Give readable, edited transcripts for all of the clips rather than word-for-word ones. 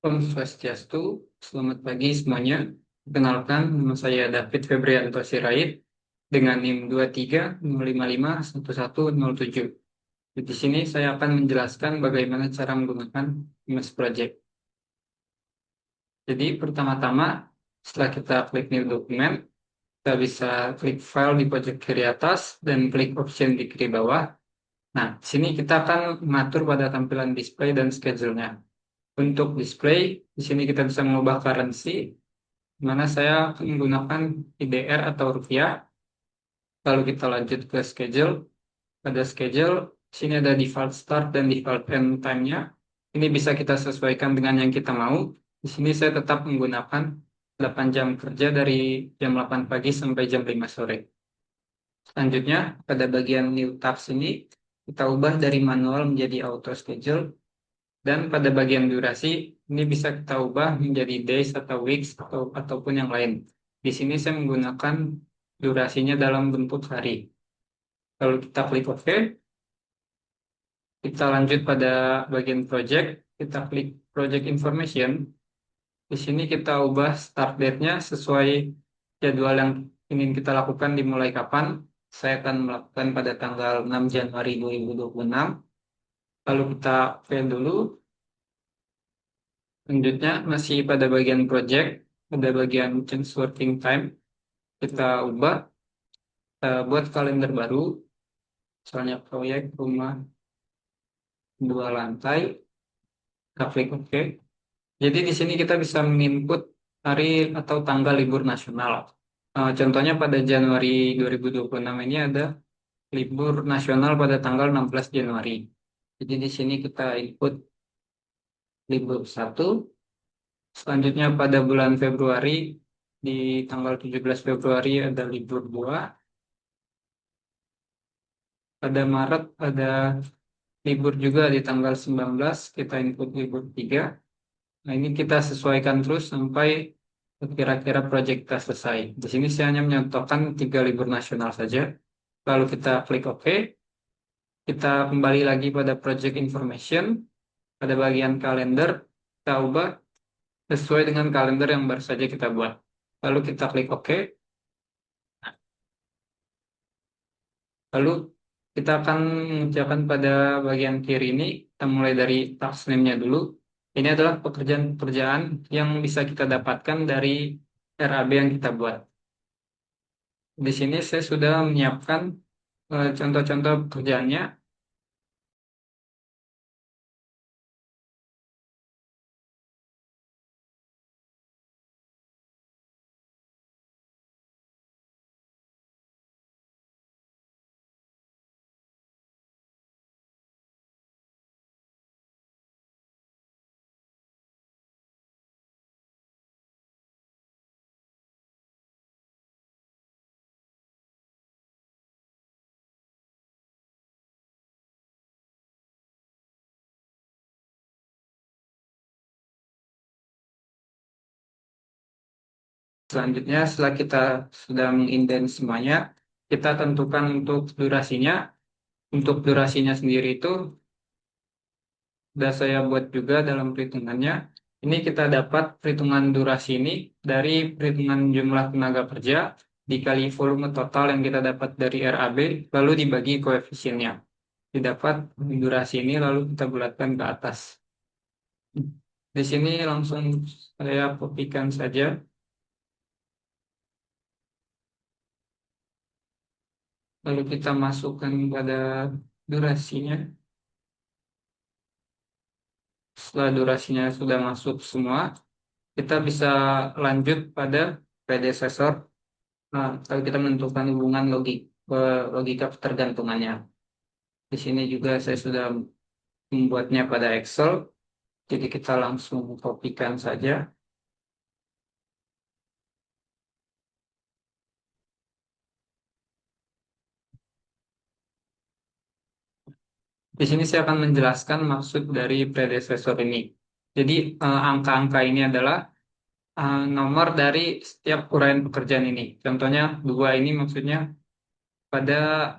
Om Swastiastu, selamat pagi semuanya. Perkenalkan, nama saya David Febrianto Sirait dengan NIM 2305511107. Di sini saya akan menjelaskan bagaimana cara menggunakan MS Project. Jadi pertama-tama, setelah kita klik New Document, kita bisa klik File di pojok kiri atas dan klik Option di kiri bawah. Nah, di sini kita akan mengatur pada tampilan display dan schedule-nya. Untuk display, di sini kita bisa mengubah currency, di mana saya menggunakan IDR atau rupiah. Lalu kita lanjut ke schedule. Pada schedule, sini ada default start dan default end time-nya. Ini bisa kita sesuaikan dengan yang kita mau. Di sini saya tetap menggunakan 8 jam kerja dari jam 8 pagi sampai jam 5 sore. Selanjutnya, pada bagian new tabs ini, kita ubah dari manual menjadi auto schedule. Dan pada bagian durasi, ini bisa kita ubah menjadi days atau weeks ataupun yang lain. Di sini saya menggunakan durasinya dalam bentuk hari. Kalau kita klik OK, kita lanjut pada bagian project, kita klik project information. Di sini kita ubah start date-nya sesuai jadwal yang ingin kita lakukan dimulai kapan. Saya akan melakukan pada tanggal 6 Januari 2026. Lalu kita fill dulu. Selanjutnya masih pada bagian project, pada bagian change working time, kita ubah buat kalender baru, misalnya proyek rumah 2 lantai, kita klik OK. Jadi di sini kita bisa menginput hari atau tanggal libur nasional. Contohnya pada Januari 2026 ini ada libur nasional pada tanggal 16 Januari. Jadi di sini kita input libur 1. Selanjutnya pada bulan Februari, di tanggal 17 Februari ada libur 2. Pada Maret ada libur juga di tanggal 19, kita input libur 3. Nah, ini kita sesuaikan terus sampai kira-kira proyek kita selesai. Di sini saya hanya menyontohkan 3 libur nasional saja. Lalu kita klik OK. Kita kembali lagi pada project information. Pada bagian kalender, kita ubah sesuai dengan kalender yang baru saja kita buat. Lalu kita klik OK. Lalu kita akan mengerjakan pada bagian kiri ini, kita mulai dari task name-nya dulu. Ini adalah pekerjaan-pekerjaan yang bisa kita dapatkan dari RAB yang kita buat. Di sini saya sudah menyiapkan contoh-contoh pekerjaannya. Selanjutnya, setelah kita sudah mengindent semuanya, kita tentukan untuk durasinya. Untuk durasinya sendiri itu sudah saya buat juga dalam perhitungannya. Ini kita dapat perhitungan durasi ini dari perhitungan jumlah tenaga kerja dikali volume total yang kita dapat dari RAB, lalu dibagi koefisiennya. Didapat durasi ini lalu kita bulatkan ke atas. Di sini langsung saya kopikan saja. Lalu kita masukkan pada durasinya. Setelah durasinya sudah masuk semua, kita bisa lanjut pada predecessor. Nah, kalau kita menentukan hubungan logika ketergantungannya. Di sini juga saya sudah membuatnya pada Excel. Jadi kita langsung kopikan saja. Di sini saya akan menjelaskan maksud dari predecessor ini. Jadi angka-angka ini adalah nomor dari setiap uraian pekerjaan ini. Contohnya 2 ini maksudnya pada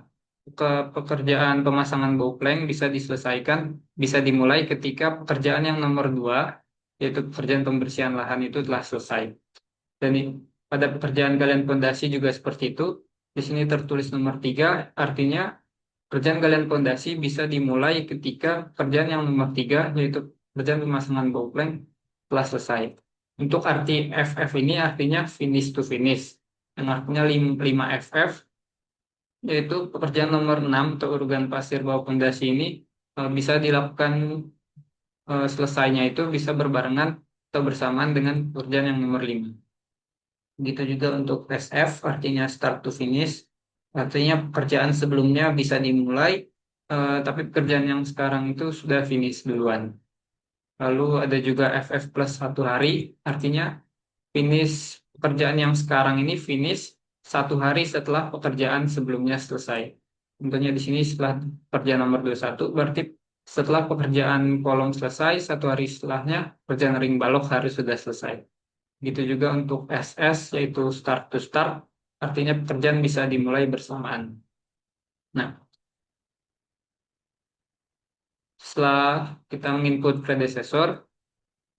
pekerjaan pemasangan bau plank bisa diselesaikan, bisa dimulai ketika pekerjaan yang nomor 2 yaitu pekerjaan pembersihan lahan itu telah selesai. Dan pada pekerjaan galian pondasi juga seperti itu. Di sini tertulis nomor 3, artinya pekerjaan galian pondasi bisa dimulai ketika pekerjaan yang nomor 3, yaitu pekerjaan pemasangan bow plank, telah selesai. Untuk arti FF ini artinya finish to finish, yang artinya 5 FF, yaitu pekerjaan nomor 6 atau urugan pasir bawah pondasi ini bisa dilakukan, selesainya itu bisa berbarengan atau bersamaan dengan pekerjaan yang nomor 5. Begitu juga untuk SF, artinya start to finish, artinya pekerjaan sebelumnya bisa dimulai, tapi pekerjaan yang sekarang itu sudah finish duluan. Lalu ada juga FF plus 1 hari, artinya finish pekerjaan yang sekarang ini finish 1 hari setelah pekerjaan sebelumnya selesai. Tentunya di sini setelah pekerjaan nomor 21, berarti setelah pekerjaan kolom selesai, 1 hari setelahnya pekerjaan ring balok harus sudah selesai. Gitu juga untuk SS, yaitu start to start, artinya pekerjaan bisa dimulai bersamaan. Nah, setelah kita menginput predecessor,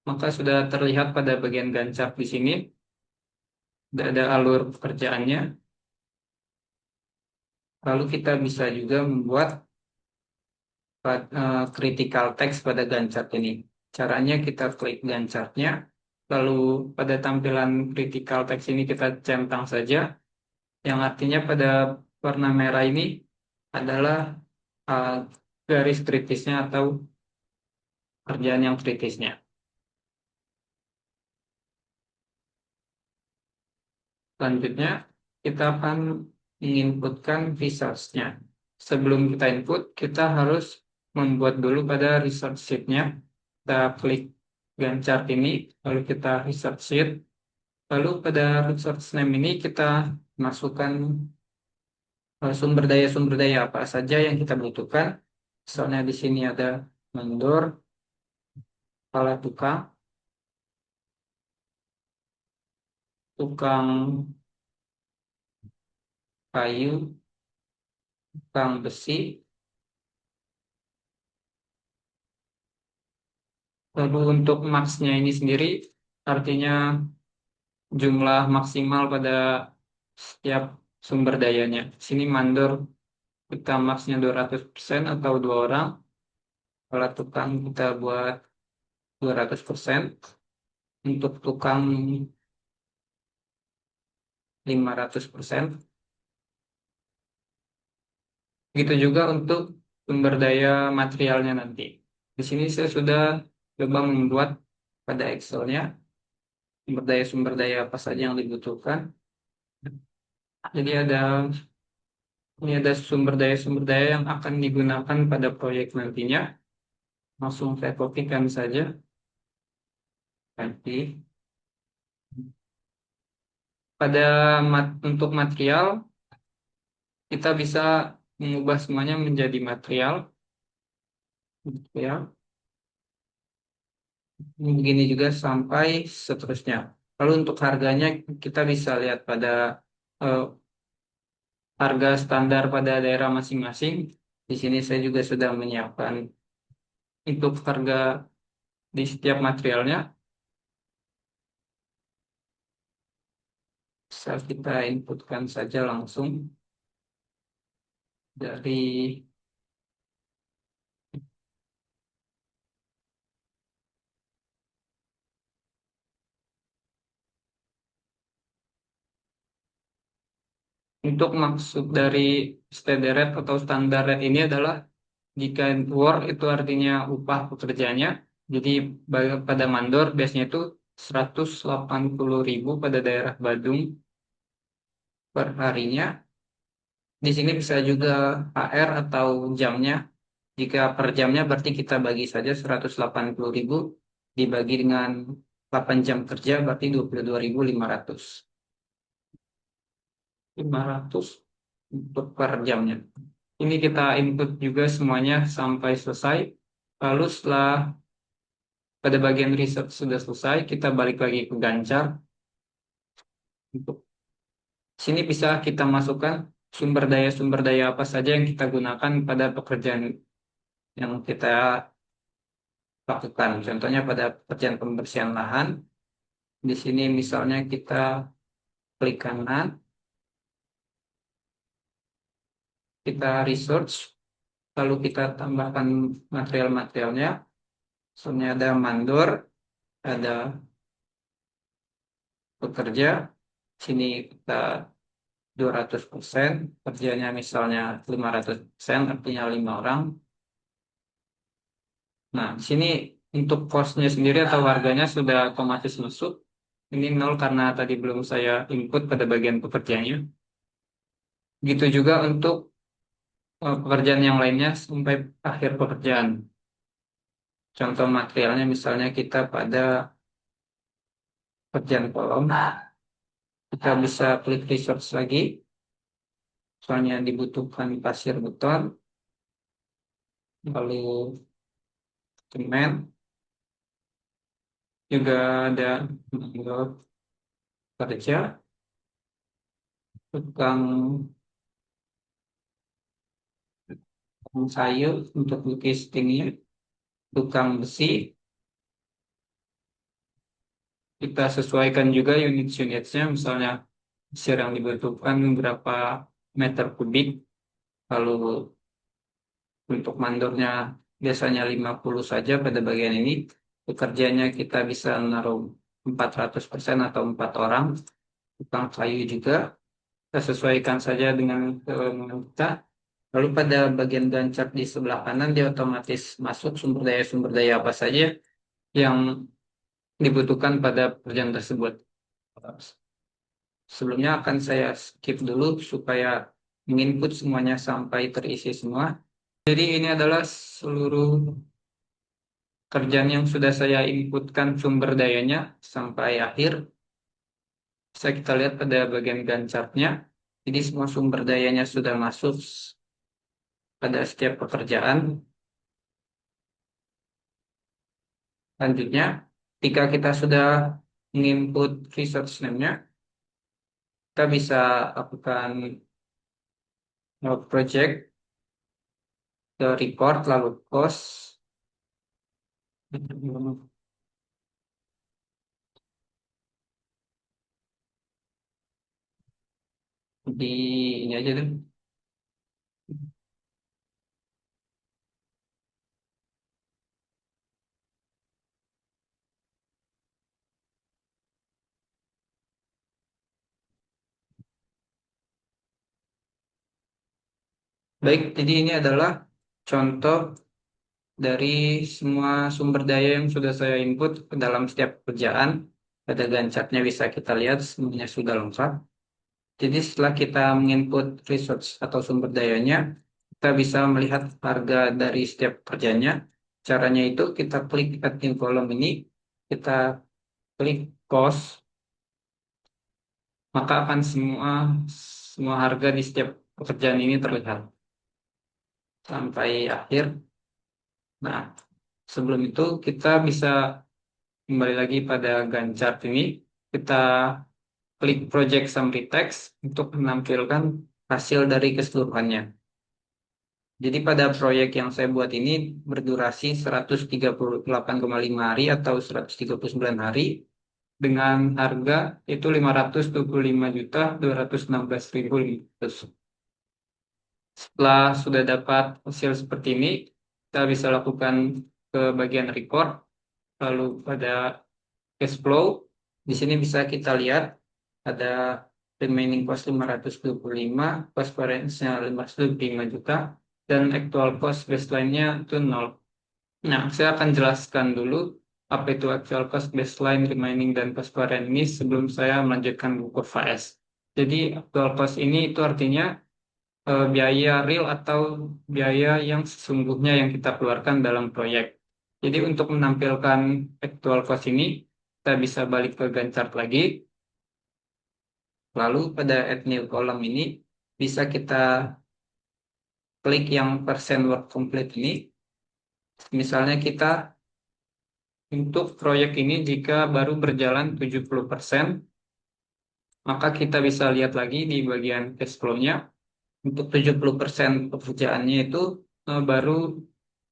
maka sudah terlihat pada bagian gancap di sini, sudah ada alur pekerjaannya. Lalu kita bisa juga membuat critical text pada gancap ini. Caranya kita klik gancapnya, lalu pada tampilan critical text ini kita centang saja, yang artinya pada warna merah ini adalah uh, garis kritisnya atau kerjaan yang kritisnya. Selanjutnya, kita akan menginputkan results-nya. Sebelum kita input, kita harus membuat dulu pada result sheet-nya. Kita klik gancar ini, lalu kita result sheet. Lalu pada resource name ini kita masukkan sumber daya apa saja yang kita butuhkan. Misalnya di sini ada vendor, kepala tukang, tukang kayu, tukang besi. Lalu untuk max-nya ini sendiri artinya jumlah maksimal pada setiap sumber dayanya. Di sini mandor kita max-nya 200% atau 2 orang. Kalau tukang kita buat 200%. Untuk tukang 500%. Begitu juga untuk sumber daya materialnya nanti. Di sini saya sudah coba membuat pada Excel-nya sumber daya apa saja yang dibutuhkan. Jadi ini ada sumber daya yang akan digunakan pada proyek nantinya. Langsung saya kopikan saja. Nanti pada untuk material kita bisa mengubah semuanya menjadi material. Ya, begini juga sampai seterusnya. Lalu untuk harganya kita bisa lihat pada eh, harga standar pada daerah masing-masing. Di sini saya juga sudah menyiapkan untuk harga di setiap materialnya. Bisa kita inputkan saja langsung dari untuk maksud dari standar rate atau standar rate ini adalah jika work itu artinya upah pekerjaannya. Jadi pada mandor biasanya itu 180.000 pada daerah Badung per harinya. Di sini bisa juga HR atau jamnya. Jika per jamnya berarti kita bagi saja 180.000 dibagi dengan 8 jam kerja berarti 22.500. 500 untuk per jamnya. Ini kita input juga semuanya sampai selesai. Lalu setelah pada bagian riset sudah selesai, kita balik lagi ke Gancar. Untuk sini bisa kita masukkan sumber daya apa saja yang kita gunakan pada pekerjaan yang kita lakukan. Contohnya pada pekerjaan pembersihan lahan, di sini misalnya kita klik kanan, kita research, lalu kita tambahkan material-materialnya. Misalnya ada mandor, ada pekerja, sini kita 200%, kerjanya misalnya 500%, artinya 5 orang. Nah, sini untuk cost-nya sendiri atau harganya sudah otomatis masuk. Ini nol karena tadi belum saya input pada bagian pekerjaannya. Gitu juga untuk pekerjaan yang lainnya sampai akhir pekerjaan. Contoh materialnya misalnya kita pada pekerjaan kolom, kita bisa klik research lagi. Soalnya dibutuhkan pasir beton, lalu semen, juga ada kerja, tukang sayur untuk lukis tinggi, tukang besi. Kita sesuaikan juga unit-unitnya, misalnya pasir yang dibutuhkan berapa meter kubik, lalu untuk mandornya biasanya 50 saja pada bagian ini. Pekerjanya kita bisa menaruh 400% atau 4 orang. Tukang kayu juga kita sesuaikan saja dengan keinginan kita. Lalu pada bagian gancap di sebelah kanan dia otomatis masuk sumber daya apa saja yang dibutuhkan pada pekerjaan tersebut. Sebelumnya akan saya skip dulu supaya menginput semuanya sampai terisi semua. Jadi ini adalah seluruh kerjaan yang sudah saya inputkan sumber dayanya sampai akhir. Bisa kita lihat pada bagian gancapnya. Jadi semua sumber dayanya sudah masuk pada setiap pekerjaan. Selanjutnya, ketika kita sudah menginput research name-nya, kita bisa lakukan project ke record lalu cost di ini aja deh. Baik, jadi ini adalah contoh dari semua sumber daya yang sudah saya input ke dalam setiap pekerjaan. Pada gancapnya bisa kita lihat semuanya sudah lengkap. Jadi setelah kita menginput resource atau sumber dayanya, kita bisa melihat harga dari setiap pekerjaannya. Caranya itu kita klik add in column ini, kita klik cost, maka akan semua harga di setiap pekerjaan ini terlihat sampai akhir. Nah, sebelum itu kita bisa kembali lagi pada gancar ini, kita klik project summary text untuk menampilkan hasil dari keseluruhannya. Jadi pada proyek yang saya buat ini berdurasi 138,5 hari atau 139 hari dengan harga itu 525.216.500. Setelah sudah dapat hasil seperti ini, kita bisa lakukan ke bagian record, lalu pada cash flow. Di sini bisa kita lihat ada remaining cost 525, cost variance-nya 525 juta, dan actual cost baseline-nya itu 0. Nah, saya akan jelaskan dulu apa itu actual cost baseline, remaining, dan cost variance ini sebelum saya melanjutkan buku FAS. Jadi actual cost ini itu artinya biaya real atau biaya yang sesungguhnya yang kita keluarkan dalam proyek. Jadi untuk menampilkan actual cost ini, kita bisa balik ke Gantt lagi. Lalu pada add new column ini, bisa kita klik yang percent work complete ini. Misalnya kita untuk proyek ini jika baru berjalan 70%, maka kita bisa lihat lagi di bagian cash flow-nya. Untuk 70% pekerjaannya itu baru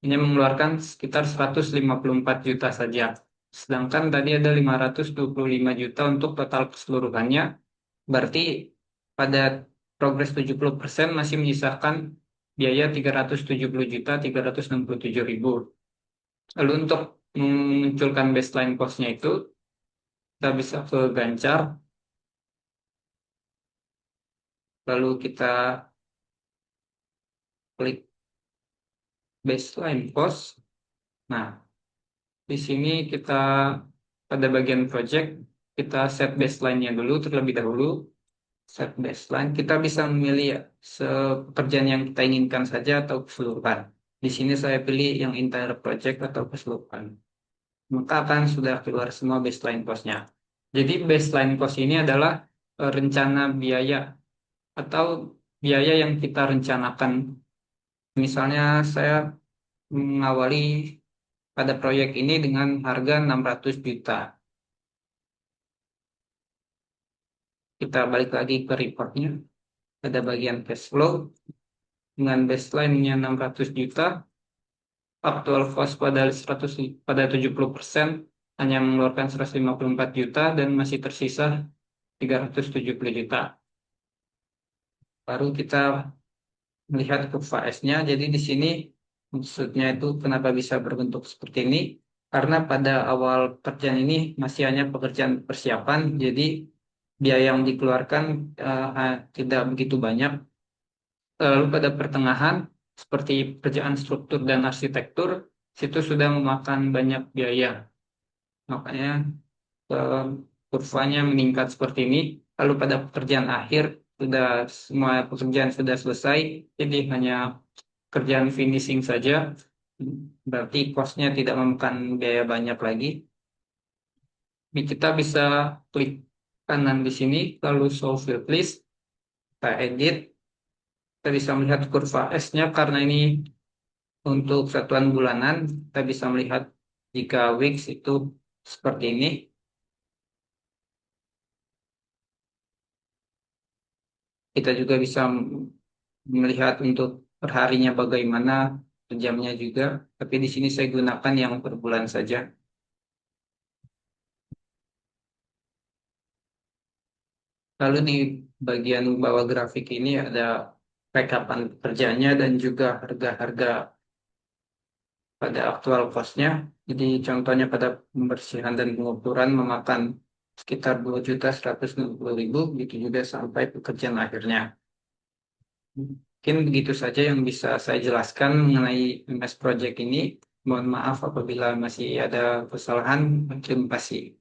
hanya mengeluarkan sekitar 154 juta saja. Sedangkan tadi ada 525 juta untuk total keseluruhannya. Berarti pada progres 70% masih menyisakan biaya 370 juta 367 ribu. Lalu untuk memunculkan baseline cost-nya itu, kita bisa ke Gancar, lalu kita klik baseline cost. Nah, di sini kita pada bagian project, kita set baseline-nya dulu terlebih dahulu. Set baseline, kita bisa memilih ya, pekerjaan yang kita inginkan saja atau keseluruhan. Di sini saya pilih yang entire project atau keseluruhan. Maka akan sudah keluar semua baseline cost-nya. Jadi baseline cost ini adalah rencana biaya atau biaya yang kita rencanakan. Misalnya saya mengawali pada proyek ini dengan harga 600 juta. Kita balik lagi ke reportnya. Pada bagian cash flow dengan baseline-nya 600 juta, actual cost pada 100, pada 70% hanya mengeluarkan 154 juta dan masih tersisa 370 juta. Baru kita melihat kurva S-nya. Jadi di sini maksudnya itu kenapa bisa berbentuk seperti ini? Karena pada awal pekerjaan ini masih hanya pekerjaan persiapan, jadi biaya yang dikeluarkan tidak begitu banyak. Lalu pada pertengahan, seperti pekerjaan struktur dan arsitektur, situ sudah memakan banyak biaya. Makanya eh, kurvanya meningkat seperti ini. Lalu pada pekerjaan akhir, sudah semua pekerjaan sudah selesai, jadi hanya kerjaan finishing saja, berarti cost-nya tidak memakan biaya banyak lagi. Ini kita bisa klik kanan di sini, lalu show field list, kita edit, kita bisa melihat kurva S-nya karena ini untuk satuan bulanan, kita bisa melihat jika weeks itu seperti ini. Kita juga bisa melihat untuk perharinya bagaimana, per jamnya juga, tapi di sini saya gunakan yang per bulan saja. Lalu di bagian bawah grafik ini ada rekapan pekerjaannya dan juga harga-harga pada aktual cost-nya. Jadi contohnya pada pembersihan dan pengukuran memakan sekitar 2.160.000, gitu juga sampai pekerjaan akhirnya. Mungkin begitu saja yang bisa saya jelaskan mengenai MS Project ini. Mohon maaf apabila masih ada kesalahan. Terima kasih.